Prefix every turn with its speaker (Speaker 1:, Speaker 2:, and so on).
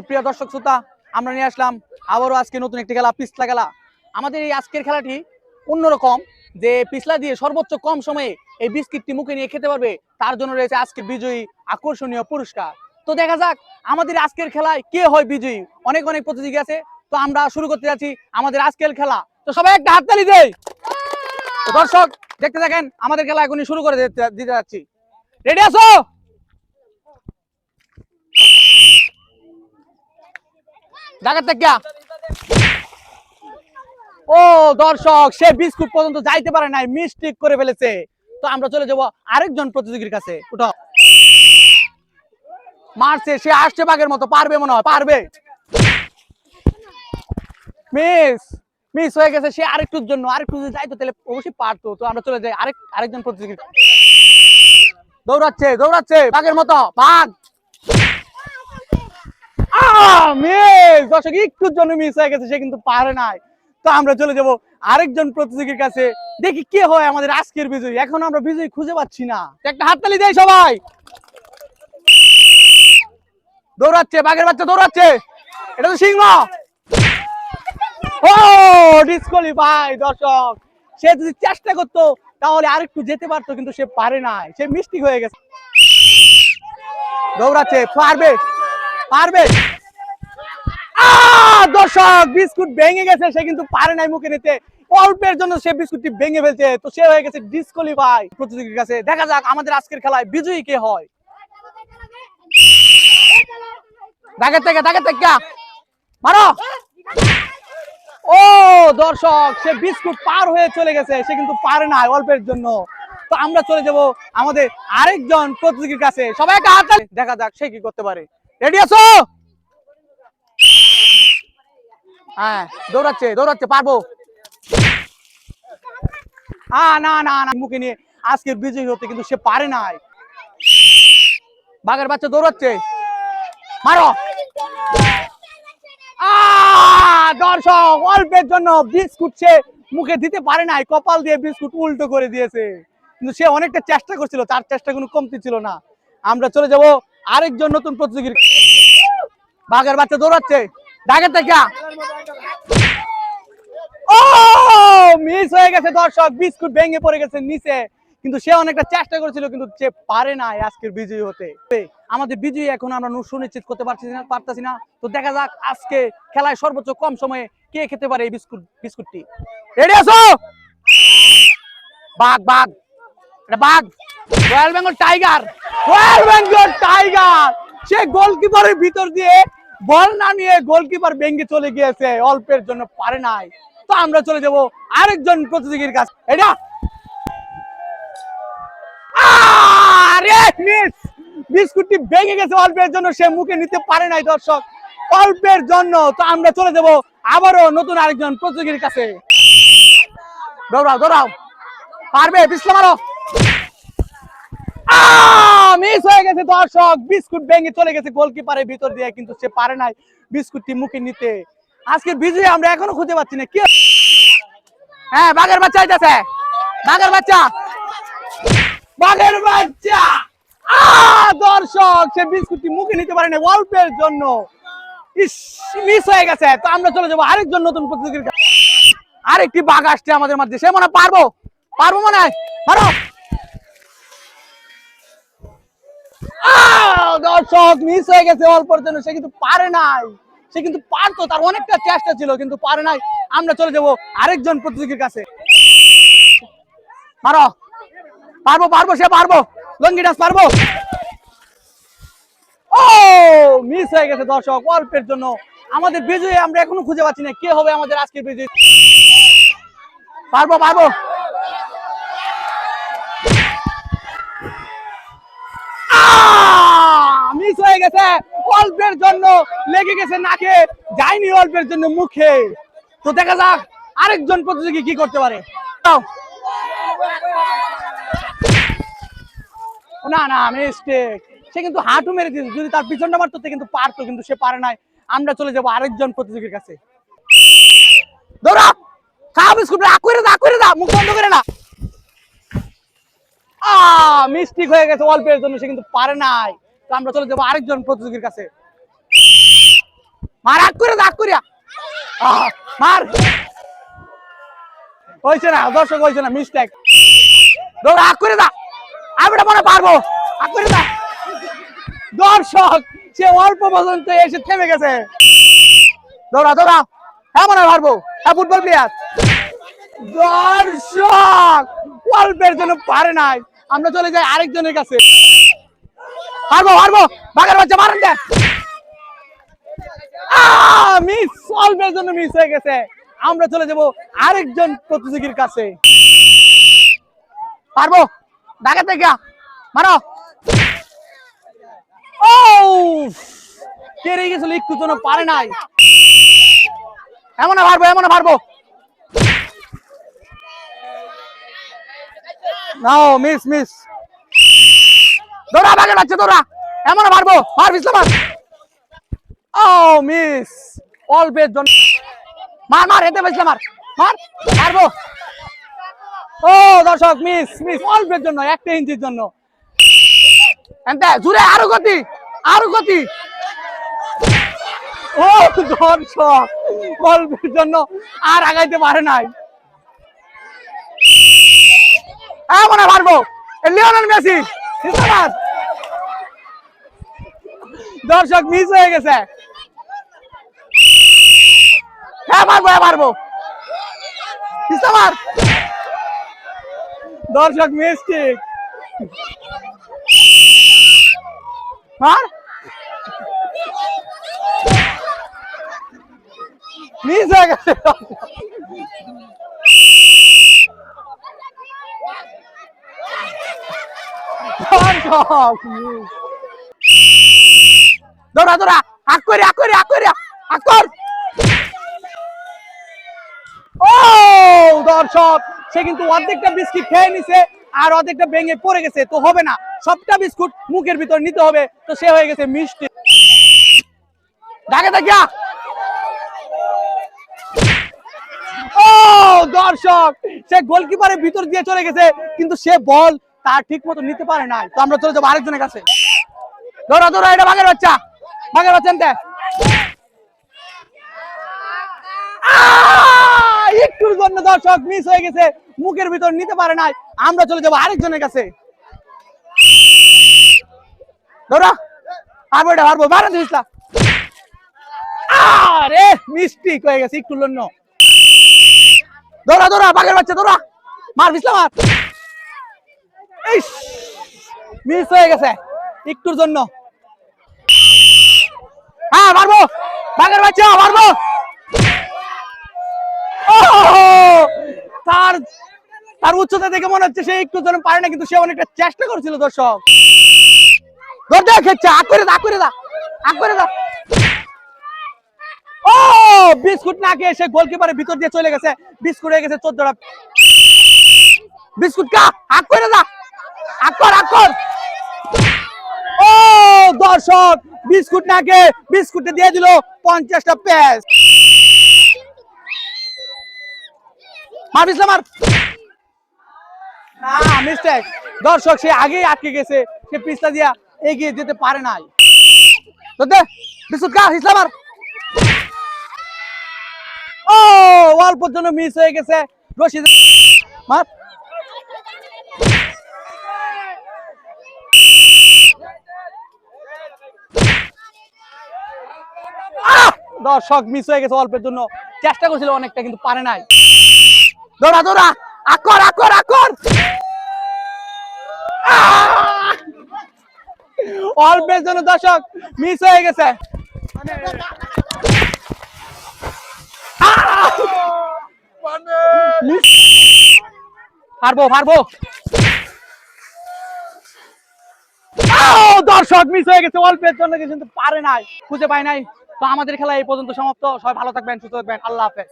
Speaker 1: প্রিয় দর্শক শ্রোতা, আমরা নিয়ে আসলাম আবারও আজকে নতুন একটি খেলা, পিছলা খেলা। আমাদের এই আজকের খেলাটি অন্যরকম, যে পিছলা দিয়ে সর্বোচ্চ কম সময়ে এই বিস্কিটটি মুখে নিয়ে খেতে পারবে, তার জন্য রয়েছে আজকের বিজয়ী আকর্ষণীয় পুরস্কার। তো দেখা যাক আমাদের আজকের খেলায় কে হয় বিজয়ী। অনেক অনেক প্রতিযোগী আছে, তো আমরা শুরু করতে যাচ্ছি আমাদের আজকের খেলা। তো সবাই একটা হাততালি দেই। তো দর্শক দেখতে থাকেন, আমাদের খেলা এখনই শুরু করে দিতে যাচ্ছি। রেডি আছো? ঢাকার থেকে ও দর্শক, সে বিস্কুট পর্যন্ত যাইতে পারে নাই, মিস্টেক করে ফেলেছে। তো আমরা চলে যাব আরেকজন প্রতিযোগীর কাছে। উঠো। মারছে, সে আসছে বাঘের মতো, পারবে মনে হয়, পারবে। মিস মিস হয়ে গেছে। সে আরেকটুর জন্য আরেকটু যদি যাইতো তাহলে অবশ্যই পারতো। তো আমরা চলে যাই আরেকজন প্রতিযোগী। দৌড়াচ্ছে দৌড়াচ্ছে বাঘের মতো, বাঘ। মিস দর্শক, একটুর জন্য মিস হয়ে গেছে, সে কিন্তু পারে নাই। তো আমরা চলে যাব আরেকজন প্রতিযোগীর কাছে, দেখি কে হয় আমাদের আজকের বিজয়ী। এখন আমরা বিজয়ী খুঁজে পাচ্ছি না। একটা হাততালি দেয় সবাই। দৌড়াচ্ছে বাঘের বাচ্চা, দৌড়াচ্ছে। এটা তো সিংহ। ও ডিসকোয়ালিফাই। দর্শক, সে যদি চেষ্টা করতো তাহলে আরেকটু যেতে পারতো, কিন্তু সে পারে নাই, সে মিস্টেক হয়ে গেছে। দৌড়াচ্ছে, পারবে পারবে। দর্শক, বিস্কুট ভেঙে গেছে, সে কিন্তু পারে নাই মুখে নিতে। অল্পের জন্য সে বিস্কুটটি ভেঙে ফেলছে, তো সে হয়ে গেছে ডিসকোয়ালিফাই প্রতিযোগীর কাছে। দেখা যাক আমাদের আজকের খেলায় বিজয়ী কে হয়। দাগের থেকে মারো। ও দর্শক, সে বিস্কুট পার হয়ে চলে গেছে, সে কিন্তু পারে নাই অল্পের জন্য। তো আমরা চলে যাব আমাদের আরেকজন প্রতিযোগীর কাছে। সবাই একটা হাত তালি। দেখা যাক সে কি করতে পারে। রেডি আছো? হ্যাঁ, দৌড়াচ্ছে দৌড়াচ্ছে, পারবো। না না না, মুখে নিয়ে আজকের বিজয়ী হতে, কিন্তু সে পারে নাই। বাঘের বাচ্চা দৌড়াচ্ছে, মারো। দর্শক, অল্পের জন্য বিস্কুট সে মুখে দিতে পারে নাই, কপাল দিয়ে বিস্কুট উল্টো করে দিয়েছে। কিন্তু সে অনেকটা চেষ্টা করছিল, তার চেষ্টা কোনো কমতি ছিল না। আমরা চলে যাব আরেকজন নতুন প্রতিযোগীর। বাঘের বাচ্চা দৌড়াচ্ছে, দাগের থেকে ও মিস হয়ে গেছে। দর্শক, বিস্কুট ভেঙে পড়ে গেছে নিচে, কিন্তু সে অনেকটা চেষ্টা করেছিল, কিন্তু সে পারে নাই আজকের বিজয়ী হতে। আমাদের বিজয়ী এখন আমরা সুনিশ্চিত করতে পারতেছি না। তো দেখা যাক আজকে খেলায় সর্বোচ্চ কম সময়ে কে খেতে পারে এই বিস্কুটটি। রেডি আছো? বাঘ বাঘ, এটা বাঘ। Royal Bengal tiger, royal Bengal tiger. সে গোলকিপারের ভিতর দিয়ে বল না নিয়ে গোলকিপার ভেঙে চলে গিয়েছে, অল্পের জন্য পারে নাই। তো আমরা চলে যাব আরেকজন প্রতিযোগীর কাছে। এটা মিস, বিস্কুটটি ভেঙে গেছে অল্পের জন্য, সে মুখে নিতে পারে নাই। দর্শক, অল্পের জন্য। তো আমরা চলে যাব আবারও নতুন আরেকজন প্রতিযোগীর কাছে। দৌড়াও দৌড়াও, পারবে, পিছলা মারো। মিস হয়ে গেছে। দর্শক, বিস্কুট ভেঙে চলে গেছে গোলকিপারের ভিতর দিয়ে, কিন্তু সে পারে নাই বিস্কুটটি মুখে নিতে। আজকের বিজয়ী আমরা এখনো খুঁজে পাচ্ছি না। কি? হ্যাঁ, বাঘের বাচ্চা আইতাছে, বাঘের বাচ্চা, বাঘের বাচ্চা। দর্শক, সে বিস্কুটটি মুখে নিতে পারে না অল্পের জন্য, মিস হয়ে গেছে। তো আমরা চলে যাবো আরেকজন নতুন প্রতিযোগীর কাছে। আরেকটি বাঘ আসছে আমাদের মধ্যে, সে মনে হয় পারবো, পারবো মনে হয়, মারো। দর্শক, মিস হয়ে গেছে অল্পের জন্য, সে কিন্তু পারে নাই। সে কিন্তু পারতো, তার অনেকটা চেষ্টা ছিল, কিন্তু পারে নাই। আমরা চলে যাব আরেকজন প্রতিযোগীর কাছে। মারো, পারবো পারবো, সে পারবো, লঙ্গি ডান্স পারবো। ও মিস হয়ে গেছে। দর্শক, অল্পের জন্য আমাদের বিজয়ী আমরা এখনো খুঁজে পাচ্ছি না, কে হবে আমাদের আজকের বিজয়ী। পারবো পারবো, মিস হয়ে গেছে অল্পের জন্য, লেগে গেছে নাকে, যায়নি অল্পের জন্য মুখে। তো দেখা যাক আরেকজন প্রতিযোগী কি করতে পারে। না না, মিস্টেক। সে কিন্তু হাঁটু মেরে দিয়েছে, যদি তার পিছনটা মারতো কিন্তু পারতো, কিন্তু সে পারে নাই। আমরা চলে যাব আরেকজন প্রতিযোগীর কাছে। দৌড়া, খা বিস্কুট, করে দা, মুখ বন্ধ করে না। মিস্টেক হয়ে গেছে অল্পের জন্য, সে কিন্তু পারে নাই। তো আমরা চলে যাবো আরেকজন প্রতিযোগীর কাছে। মার আগ করে দা, আগ করিয়া মার হয়েছে না দর্শক, হয়েছে না, মিস্টেক। দৌড়া আগ করে দা, আমি মনে পারবো, আগ করে দা। দর্শক সে অল্প পর্যন্ত এসে থেমে গেছে। দৌড়া দৌড়া, হ্যাঁ মনে পারবো, হ্যাঁ ফুটবল প্লেয়ার। দর্শক অল্পের জন্য পারে নাই, আমরা চলে যাই আরেকজনের কাছে। পারবো পারবো, বাঘের বাচ্চা মারেন দে। মিস, অল্পের জন্য মিস হয়ে গেছে। আমরা চলে যাব আরেকজন প্রতিযোগীর কাছে। পারবো, ঢাকা থেকে মারো। ও কেড়ে গেছিল, একটু জন্য পারে নাই। এমন পারবো, এমন পারবো। নাও মিস মিস। দৌড়া বাঘের বাচ্চা দৌড়া, এমন পারবো, মার বিসলা মার। ও মিস, অল্পের জন্য। মার মার, এতে বিসলা মার, মার পারবো। ও দর্শক মিস মিস, অল্পের জন্য, একটা ইঞ্চির জন্য। এনতে জুড়ে আরো গতি, আরো গতি। ও দর্শক অল্পের জন্য আর আগাইতে পারে নাই। হ্যাঁ মনে পারবো, লিওনেল মেসি। দর্শক মিস হয়ে গেছে। হ্যাঁ পারবো, হ্যাঁ পারবো। দর্শক মিস্টেক। মার, মিস হয়ে গেছে। দৌড়া দৌড়া, আগ করে আগ করে আগ করে আগ কর। ও দর্শক সে কিন্তু অর্ধেকটা বিস্কিট খেয়ে নিছে আর অর্ধেকটা ভেঙে পড়ে গেছে, তো হবে না, সবটা বিস্কুট মুখের ভিতর নিতে হবে, তো সে হয়ে গেছে মিষ্টি। ঢাকা দেখিয়া। ও দর্শক সে গোলকিপারের ভিতর দিয়ে চলে গেছে, কিন্তু সে বল তার ঠিক মতো নিতে পারে নাই, তো আমরা চলে যাবো আরেকজনের কাছে। দৌড়া দৌড়া, এটা বাঘের বাচ্চা, বাঘের বাচ্চা আনতে। একটুর জন্য দর্শক মিস হয়ে গেছে, মুখের ভিতর নিতে পারে নাই, আমরা চলে যাবো আরেকজনের কাছে। দৌড়া, পারবো, এটা পারবো, মারা দিস। আরে মিস্টেক হয়ে গেছে, একটুর জন্য। দৌড়া দৌড়া, বাঘের বাচ্চা দৌড়া, মার বিসলা মার। মিস হয়ে গেছে একটুর জন্য। হ্যাঁ পারবো, বাঘের বাচ্চা পারবো। তার তার উচ্চতা দেখে মনে হচ্ছে সে একটু জন্য পারে না, কিন্তু সে অনেকটা চেষ্টা করেছিল। দর্শক দরজা খেচ্ছে, আগ করে দা, আগ করে দা, আগ করে দা। ও বিস্কুট না খেয়ে সে গোলকিপারের ভিতর দিয়ে চলে গেছে, বিস্কুট হয়ে গেছে 14টা। বিস্কুট কা, আগ করে দা, আগ কর, আগ কর। ও দর্শক বিস্কুট না খেয়ে বিস্কুটে দিয়ে দিল 50টা প্যাচ। মার বিসলা মার। না মিস্টেক। দর্শক সে আগেই আটকে গেছে, সে পিছলা দিয়া এগিয়ে যেতে পারে নাই। তো দে বিস্কুট খা, ইসলাম মার। ও অল্পের জন্য মিস হয়ে গেছে, রশিদ মার। দর্শক মিস হয়ে গেছে অল্পের জন্য, চেষ্টা করছিল অনেকটা, কিন্তু পারে নাই। দৌড়া দৌড়া, আকর আকর আকর। অল্পের জন্য দর্শক মিস হয়ে গেছে। পারবো পারবো। দর্শক মিস হয়ে গেছে অল্পের জন্য, কিন্তু পারে নাই, খুঁজে পায় নাই। তো আমাদের খেলা এই পর্যন্ত সমাপ্ত। সবাই ভালো থাকবেন, সুস্থ থাকবেন, আল্লাহ হাফেজ।